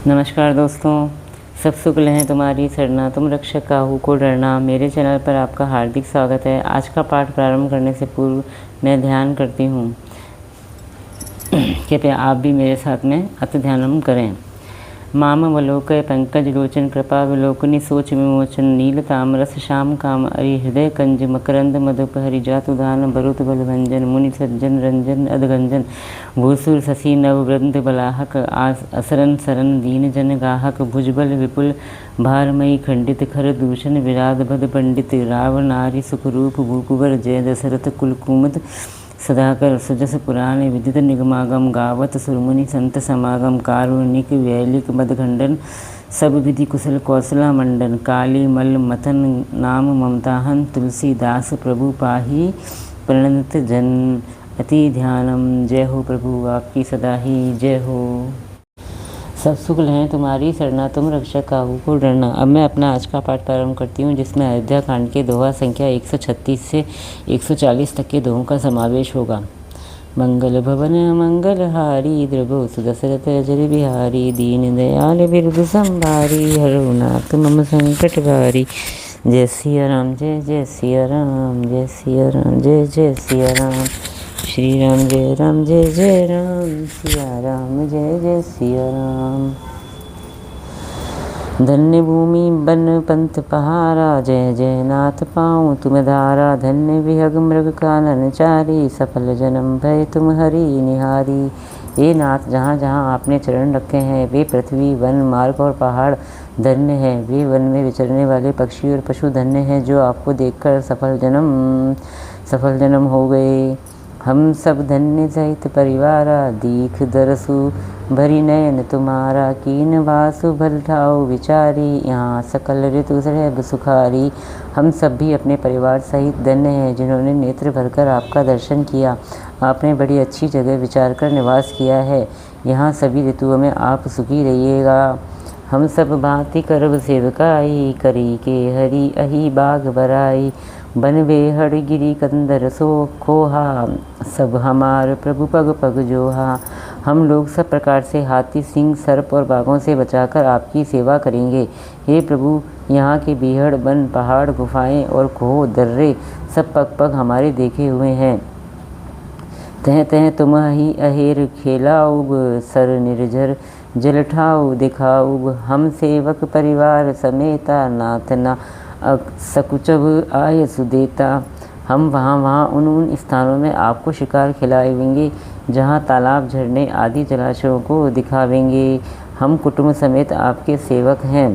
नमस्कार दोस्तों, सब शुक्ल हैं तुम्हारी सरना, तुम रक्षक काहू को डरना। मेरे चैनल पर आपका हार्दिक स्वागत है। आज का पाठ प्रारंभ करने से पूर्व मैं ध्यान करती हूँ, कृपया आप भी मेरे साथ में अति ध्यानम करें। मामवलोकय पंकज लोचन कृपा विलोकनी सोच विमोचन नील तामरस श्याम काम अरि हृदय कंज मकरंद मधुप हरिजातुदान बरुत बलभंजन मुनि सज्जन रंजन अधगंजन भूसुर शशि नव वृंद बलाहक असरन सरन दीन जन गाहक भुजबल विपुल भारमयी खंडित खर दूषण विराध भद पंडित राव नारी सुखरूप भूकुवर जय दशरथ कुलकुमुद सदाकर सुजस पुराण विदित निगमागम गावत सुरमुनि संत समागम कारुणिक वैलिक मदखंडन सब विधि कुशल कौशला मंडन काली मल मथन नाम ममताहन तुलसीदास प्रभु पाही प्रणत जन अति ध्यानम। जय हो प्रभु आपकी सदा ही जय हो। सब शुक्ल हैं तुम्हारी सरना, तुम रक्षक काहू को डरना। अब मैं अपना आज का पाठ प्रारंभ करती हूँ, जिसमें अयोध्या कांड के दोहा संख्या 136 से 140 तक के दोहों का समावेश होगा। मंगल भवन मंगल हारी द्रभो सुदशरथ अजर बिहारी दीन दयाल बिरुद संभारी हरहुनाथ मम संकट भारी। जय सिया राम जय जय सिया राम जय सिया राम जय जय सिया राम। श्री राम जय जय राम सिया राम जय जय सिया राम। धन्य भूमि बन पंथ पहारा जय जय नाथ पाऊँ तुम धारा। धन्य विहग मृग कानन चारी सफल जन्म भय तुम हरि निहारी। हे नाथ, जहाँ जहाँ आपने चरण रखे हैं वे पृथ्वी वन मार्ग और पहाड़ धन्य हैं। वे वन में विचरने वाले पक्षी और पशु धन्य हैं, जो आपको देखकर सफल जन्म हो गए। हम सब धन्य सहित परिवारा दीख दरसु भरी नयन तुम्हारा। कीन वासु भल ठाओ विचारी यहाँ सकल ऋतु सर्ब सुखारी। हम सब भी अपने परिवार सहित धन्य हैं, जिन्होंने नेत्र भरकर आपका दर्शन किया। आपने बड़ी अच्छी जगह विचार कर निवास किया है। यहाँ सभी ऋतुओं में आप सुखी रहिएगा। हम सब भांति करब सेवकाई करी के हरि अहि बाग बराई। बन बेहड़ गिरी कंदर सो खोहा सब हमार प्रभु पग पग जोहा। हम लोग सब प्रकार से हाथी सिंह सर्प और बाघों से बचाकर आपकी सेवा करेंगे। हे प्रभु, यहाँ के बीहड़ वन पहाड़ गुफाएं और खोह दर्रे सब पग पग हमारे देखे हुए हैं। तह तह तुम ही अहेर खेलाऊब सर निर्झर जल ठाऊ दिखाऊब। हम सेवक परिवार समेता नाथ ना सकुचब आय सुदेता। हम वहाँ उन स्थानों में आपको शिकार खिलाएंगे जहाँ तालाब झरने आदि जलाशयों को दिखावेंगे। हम कुटुंब समेत आपके सेवक हैं।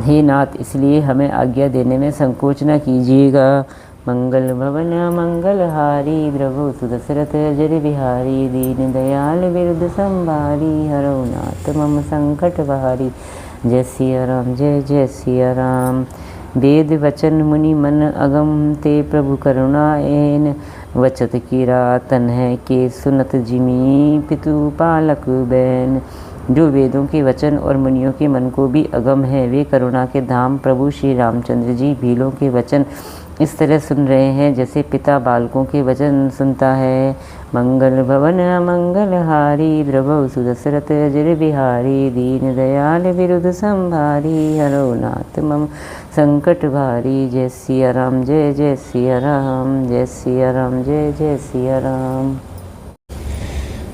हे नाथ, इसलिए हमें आज्ञा देने में संकोच न कीजिएगा। मंगल भवन मंगल हारी द्रभो सुदशरथ अजर बिहारी। दीन दयाल बिरुद संभारी हरहुनाथ मम संकट भारी। जय सिया राम जय जय सिया राम। वेद वचन मुनि मन अगम ते प्रभु करुणा एन। वचत कीरा तन्ह के सुनत जिमी पितु पालक बैन। जो वेदों के वचन और मुनियों के मन को भी अगम है, वे करुणा के धाम प्रभु श्री रामचंद्र जी भीलों के वचन इस तरह सुन रहे हैं जैसे पिता बालकों के वचन सुनता है। मंगल भवन मंगल हारी द्रभो सुदशरथ अजर बिहारी। दीन दयाल बिरुद संभारी हरहुनाथ मम संकट भारी। जय सिया राम जय जय सिया राम जय सिया राम जय जय सिया राम।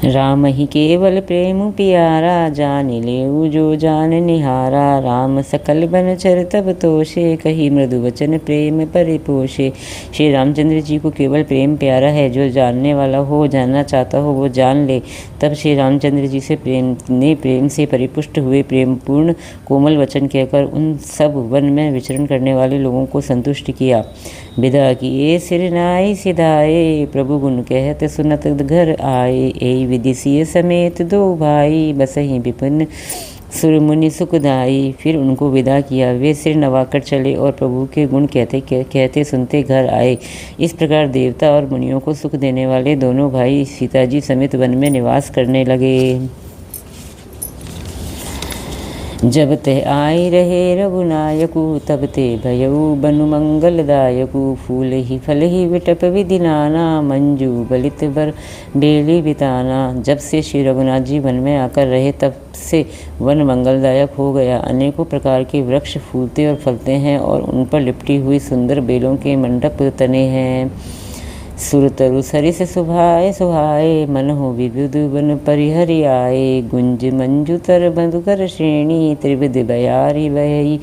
राम ही केवल प्रेम प्यारा जान लेऊ जो जान निहारा। राम सकल बन चर तब तोषे कही मृदु वचन प्रेम परिपोषे। श्री रामचंद्र जी को केवल प्रेम प्यारा है। जो जानने वाला हो, जानना चाहता हो, वो जान ले। तब श्री रामचंद्र जी से प्रेम से परिपुष्ट हुए प्रेमपूर्ण कोमल वचन कहकर उन सब वन में विचरण करने वाले लोगों को संतुष्ट किया। विदा किए सिर नाई सिधाए प्रभु गुण कहत सुनत घर आए। ए विदिशीय समेत दो भाई बसही विपिन सुर मुनि सुखदाई। फिर उनको विदा किया। वे सिर नवाकर चले और प्रभु के गुण कहते सुनते घर आए। इस प्रकार देवता और मुनियों को सुख देने वाले दोनों भाई सीता जी समेत वन में निवास करने लगे। जब ते आई रहे रघुनायकु तब ते भयउ बनु मंगलदायकु। फूल ही फल ही विटप विधि नाना मंजू बलित बर बेली बिताना। जब से श्री रघुनाथ जी वन में आकर रहे तब से वन मंगलदायक हो गया। अनेकों प्रकार के वृक्ष फूलते और फलते हैं और उन पर लिपटी हुई सुंदर बेलों के मंडप तने हैं। सुरतरु सरिस सुभाए सुहाए मन हो विविध बन परिहरि आए। गुंज मंजुतर बंधुकर श्रेणी त्रिविध बयारी वही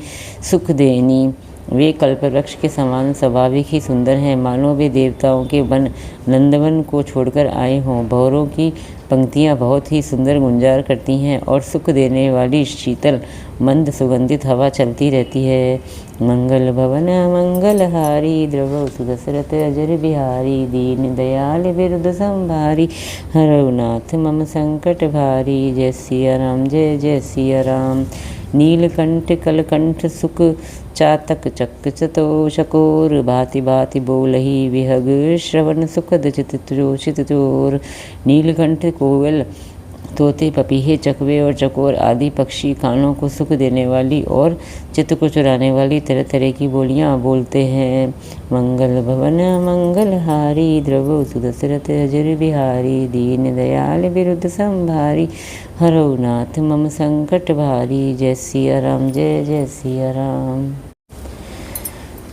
सुख देनी। वे कल्प वृक्ष के समान स्वाभाविक ही सुंदर हैं, मानो वे देवताओं के वन नंदवन को छोड़कर आए हों। भौरों की पंक्तियाँ बहुत ही सुंदर गुंजार करती हैं और सुख देने वाली शीतल मंद सुगंधित हवा चलती रहती है। मंगल भवन मंगलहारी द्रव सुदशरथ अजर बिहारी। दीन दयाल बिरुद संभारी हरनाथ मम संकट भारी। जय सिया राम जय जय सिया राम। नीलकंठ कलकंठ सुख चातक चक चतो शकोर। भांति भांति बोलही विहग श्रवण सुखद चित चोर। नीलकंठ कोयल तोते पपीहे चकवे और चकोर आदि पक्षी कानों को सुख देने वाली और चित्त को चुराने वाली तरह तरह की बोलियां बोलते हैं। मंगल भवन मंगलहारी द्रव सुदशरथ अजर बिहारी। दीन दयाल बिरुद संभारी हरनाथ मम संकट भारी। जय सिया राम जय जय सिया राम।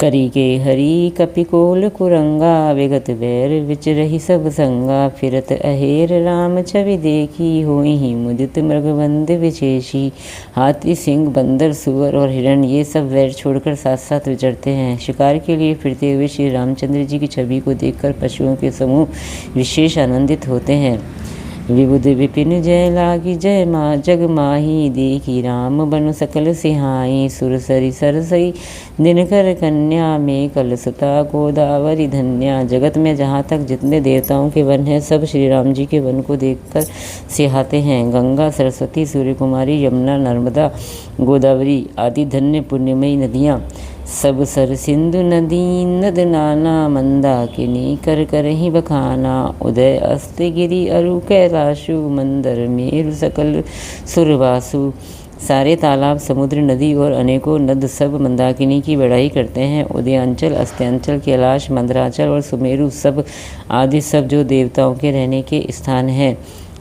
करी के हरि कपिकोल कुरंगा। विगत बैर विच रही सब संगा। फिरत अहेर राम छवि देखी होई ही मुदित मृगबंद विशेषी। हाथी सिंह बंदर सुअर और हिरण ये सब वैर छोड़कर साथ साथ विचरते हैं। शिकार के लिए फिरते हुए श्री रामचंद्र जी की छवि को देखकर पशुओं के समूह विशेष आनंदित होते हैं। विबुध विपिन जय लागी जय माँ जग माही। देखी राम बनु सकल सिहाई। सुरसरी सरसई दिनकर कन्या में कलसुता गोदावरी धन्या। जगत में जहाँ तक जितने देवताओं के वन हैं सब श्री राम जी के वन को देखकर सिहाते हैं। गंगा सरस्वती सूर्य कुमारी यमुना नर्मदा गोदावरी आदि धन्य पुण्यमयी नदियाँ सब सर सिंधु नदी नद नाना। मंदाकिनी कर कर ही बखाना। उदय अस्त गिरी अरु कैलाशु। मंदर मेरु सकल सुरवासु। सारे तालाब समुद्र नदी और अनेकों नद सब मंदाकिनी की बड़ाई करते हैं। उदयांचल अस्त्यांचल कैलाश मंदराचल और सुमेरु सब आदि सब जो देवताओं के रहने के स्थान हैं।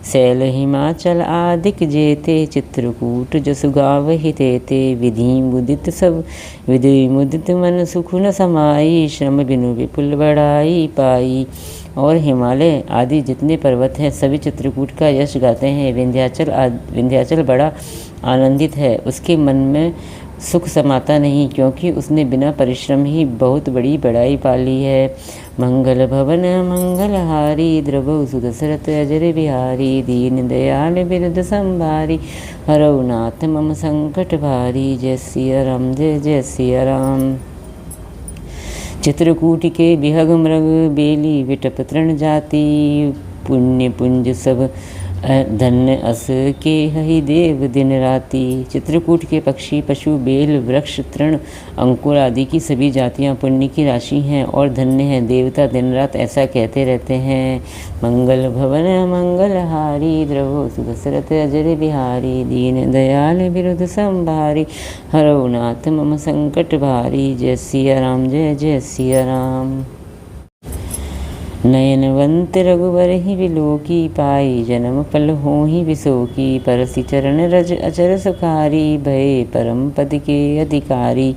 शैल हिमाचल आदिक जेते। चित्रकूट जसु गावहि तेते। विधि मुदित सब विधि मुदित मन सुख न समाई। श्रम बिनु विपुल बढ़ाई पाई। और हिमालय आदि जितने पर्वत हैं सभी चित्रकूट का यश गाते हैं। विंध्याचल बड़ा आनंदित है, उसके मन में सुख समाता नहीं, क्योंकि उसने बिना परिश्रम ही बहुत बड़ी बड़ाई पा ली है। मंगल भवन मंगलहारी द्रव सुदशरथ अजर बिहारी। दीन दयाल बिरुद संभारी हरनाथ मम संकट भारी। जय सिया राम जय जय सिया राम। चित्रकूट के विहग मृग बेली विटप तृण जाति। पुण्य पुंज सब धन्य अस के हहि देव दिन राति। चित्रकूट के पक्षी पशु बेल वृक्ष तृण अंकुर आदि की सभी जातियां पुण्य की राशि हैं और धन्य हैं। देवता दिन रात ऐसा कहते रहते हैं। मंगल भवन मंगलहारी द्रव सुदशरथ अजर बिहारी। दीन दयाल बिरुद संभारी हरनाथ मम संकट भारी। जय सिया राम जय जय सिया राम। नयनवंत रघुवर ही विलोकी। पाई जन्म फल हो ही विशोकी। परसि चरण रज अचर सुखारी। भय परम पद के अधिकारी।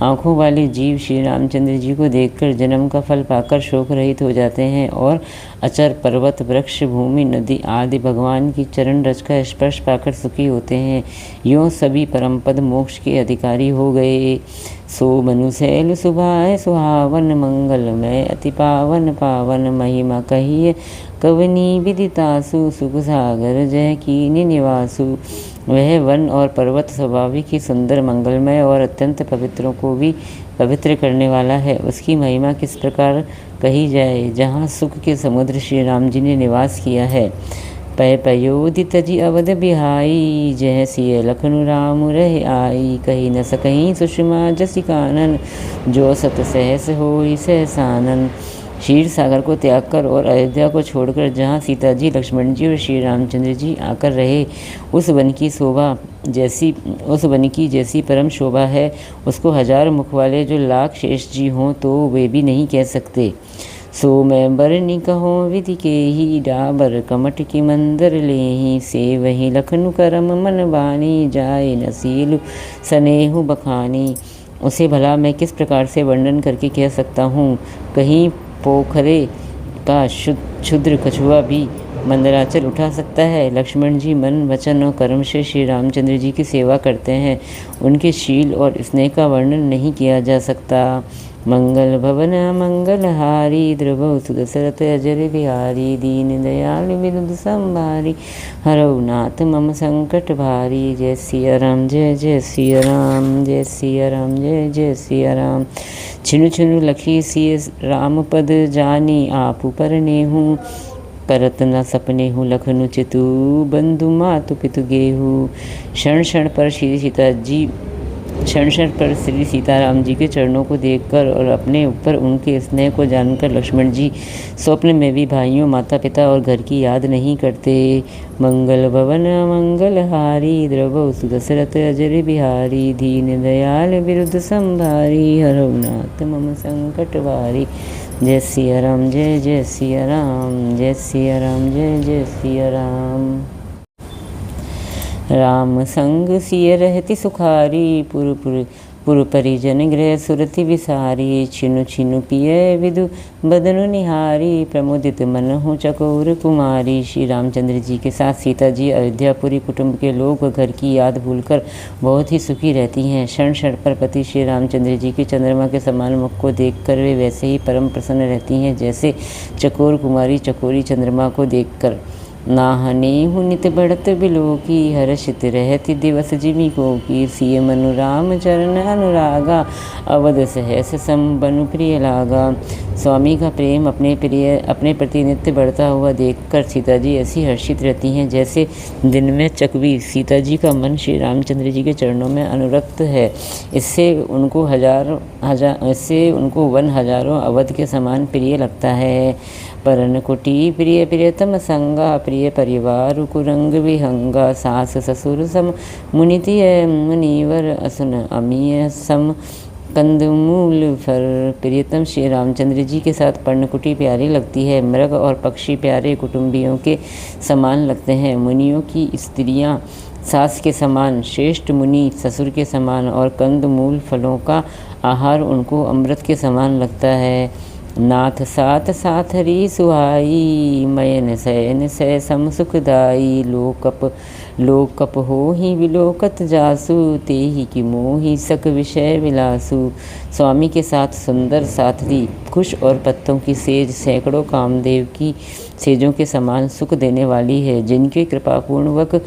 आँखों वाले जीव श्री रामचंद्र जी को देखकर जन्म का फल पाकर शोक रहित हो जाते हैं और अचर पर्वत वृक्ष भूमि नदी आदि भगवान की चरण रज का स्पर्श पाकर सुखी होते हैं। यों सभी परम पद मोक्ष के अधिकारी हो गए। सो मनुशैल सुभाय सुहावन। मंगलमय अति पावन पावन। महिमा कहिए कवनी विदितासु। सुख सागर जय कीनि निवासु। वह वन और पर्वत स्वाभाविक ही सुंदर मंगलमय और अत्यंत पवित्रों को भी पवित्र करने वाला है। उसकी महिमा किस प्रकार कही जाए। जहाँ सुख के समुद्र श्री राम जी ने निवास किया है। पय पयोधि तजी अवध बिहाई। जय सिय लखनु राम रह आई। कही न सकहीं सुषमा जसि कानन। जो सत सहस होई सहसानन। क्षीर सागर को त्याग कर और अयोध्या को छोड़कर जहाँ सीता जी, लक्ष्मण जी और श्री रामचंद्र जी आकर रहे, उस वन की जैसी परम शोभा है, उसको हजार मुख वाले जो लाख शेष जी हों तो वे भी नहीं कह सकते। सो मैं बरनी कहो विधि के ही, डाबर कमट की मंदर लेही, से वही लखनु करम मन बानी, जाए नसीलु सनेहु बखानी। उसे भला मैं किस प्रकार से वर्णन करके कह सकता हूँ। कहीं पोखरे का क्षुद्र कछुआ भी मंदराचल उठा सकता है। लक्ष्मण जी मन वचन और कर्म से श्री रामचंद्र जी की सेवा करते हैं। उनके शील और स्नेह का वर्णन नहीं किया जा सकता। मंगल भवन मंगलहारी, द्रवौ सुदशरथ अजर बिहारी, दीन दयाल विरुद्ध संभारी, हरौ नाथ मम संकट भारी। जय सिया राम, जय जय सिया राम, जय सिया राम, जय जय सिया राम। छिनु छिनु लखी सिय राम पद जानी, आपु परनेहु करत न सपने हूँ, लखनु चितु बंधु मातु पितु गेहू। क्षण क्षण पर श्री सीताराम जी के चरणों को देखकर और अपने ऊपर उनके स्नेह को जानकर लक्ष्मण जी स्वप्न में भी भाइयों, माता पिता और घर की याद नहीं करते। मंगल भवन मंगलहारी, द्रवौ सुदशरथ अजर बिहारी, दीन दयाल विरुद्ध संभारी, हरौ नाथ मम संकट भारी। जय सिया राम, जय जय सिया राम, जय सिया राम, जय जय सिया राम। राम संग सिय रहती सुखारी, पुर परिजन गृह सुरति विसारी, छिनु छिनु पिय विदु बदनु निहारी, प्रमोदित मन हो चकोर कुमारी। श्री रामचंद्र जी के साथ सीता जी अयोध्यापुरी कुटुंब के लोग घर की याद भूलकर बहुत ही सुखी रहती हैं। क्षण क्षण पर पति श्री रामचंद्र जी के चंद्रमा के समान मुख को देखकर वे वैसे ही परम प्रसन्न रहती हैं जैसे चकोर कुमारी चकोरी चंद्रमा को देखकर। नाहने हूँ नित बढ़त बिलो की, हर्षित रहती दिवस जिमी को की, सिय मनु राम चरण अनुरागा, अवध सहस सम बनु प्रिय लागा। स्वामी का प्रेम अपने प्रति नित्य बढ़ता हुआ देखकर सीता जी ऐसी हर्षित रहती हैं जैसे दिन में चकवी सीता जी का मन श्री रामचंद्र जी के चरणों में अनुरक्त है। इससे उनको वन हजारों अवध के समान प्रिय लगता है। परन कुटी प्रिय प्रियतम संगा, प्रिय परिवार कुरंग विहंगा, सास ससुर सम मुनिवर असुन अमीय सम कंदमूल फर। प्रियतम श्री रामचंद्र जी के साथ पर्णकुटी प्यारी लगती है। मृग और पक्षी प्यारे कुटुंबियों के समान लगते हैं। मुनियों की स्त्रियां सास के समान, श्रेष्ठ मुनि ससुर के समान और कंदमूल फलों का आहार उनको अमृत के समान लगता है। नाथ साथ साथरी सुहाई, मयन सयन सय सम सुखदाई, लोकप हो ही विलोकत जासु, ते ही कि मोही सक विषय विलासु। स्वामी के साथ सुंदर साथरी खुश और पत्तों की सेज सैकड़ों कामदेव की सेजों के समान सुख देने वाली है, जिनके कृपापूर्वक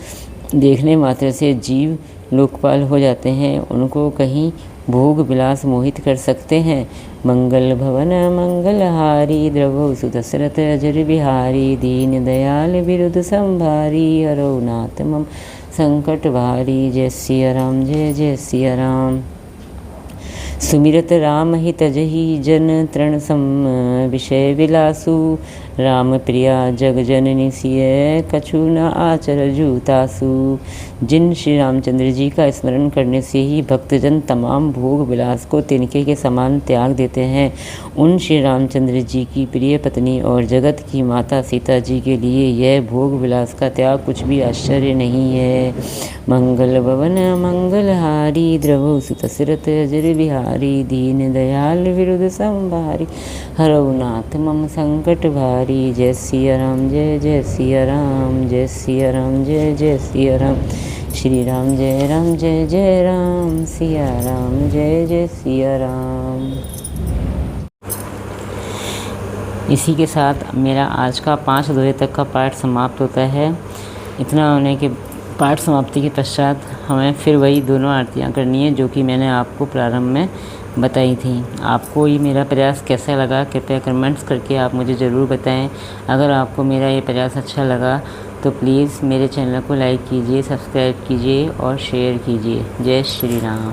देखने मात्र से जीव लोकपाल हो जाते हैं। उनको कहीं भोग विलास मोहित कर सकते हैं। मंगल भवन मंगलहारी, द्रवौ सुदशरथ अजर बिहारी, दीन दयाल विरुद्ध संभारी, हरौ नाथ मम संकट भारी। जय सिया राम, जय जय सिया राम। सुमिरत राम ही तजहि जन तृण सम विषय विलासु, राम प्रिया जग जननी सिय कछु न आचर जूतासु। जिन श्री रामचंद्र जी का स्मरण करने से ही भक्तजन तमाम भोग विलास को तिनके के समान त्याग देते हैं, उन श्री रामचंद्र जी की प्रिय पत्नी और जगत की माता सीता जी के लिए यह भोग विलास का त्याग कुछ भी आश्चर्य नहीं है। मंगल भवन मंगलहारी, द्रवौ सुदशरथ अजर बिहारी, दीन दयाल विरुद्ध संभारी, हरौ नाथ मम संकट भारी। जय सिया राम, जय जय सिया राम, जय सिया राम, जय जय सिया राम। श्री राम जय राम, जय जय राम, सिया राम जय जय सिया राम। इसी के साथ मेरा आज का 5 दोहे तक का पाठ समाप्त होता है। इतना होने के पाठ समाप्ति के पश्चात हमें फिर वही दोनों आरतियाँ करनी है जो कि मैंने आपको प्रारंभ में बताई थी। आपको ये मेरा प्रयास कैसा लगा कृपया कमेंट्स करके आप मुझे ज़रूर बताएं। अगर आपको मेरा ये प्रयास अच्छा लगा तो प्लीज़ मेरे चैनल को लाइक कीजिए, सब्सक्राइब कीजिए और शेयर कीजिए। जय श्री राम।